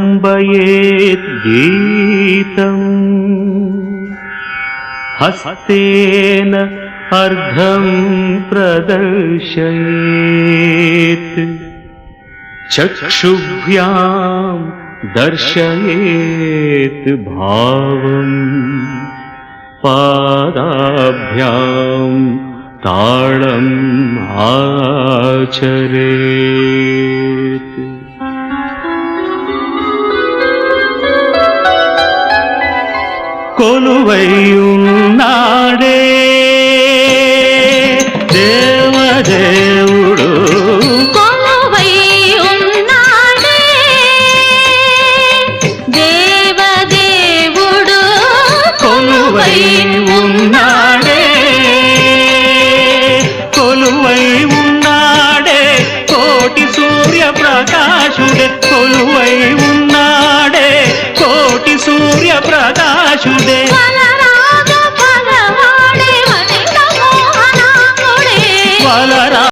కంఠేనాలంబయేత్ గీతం హస్తేన అర్ధం ప్రదర్శయేత్ చక్షుభ్యాం దర్శయేత్ భావం పాదాభ్యాం తాళం ఆచరేత్. కొలువై ఉన్నాడే దేవదేవుడు, కొలువై ఉన్నాడే దేవదేవుడు, కొలువై ఉన్నాడే కొలువై ఉన్నాడే కోటి సూర్య ప్రకాశుడే, కొలువై ఉన్నాడే కోటి సూర్య ప్రకాశుడే.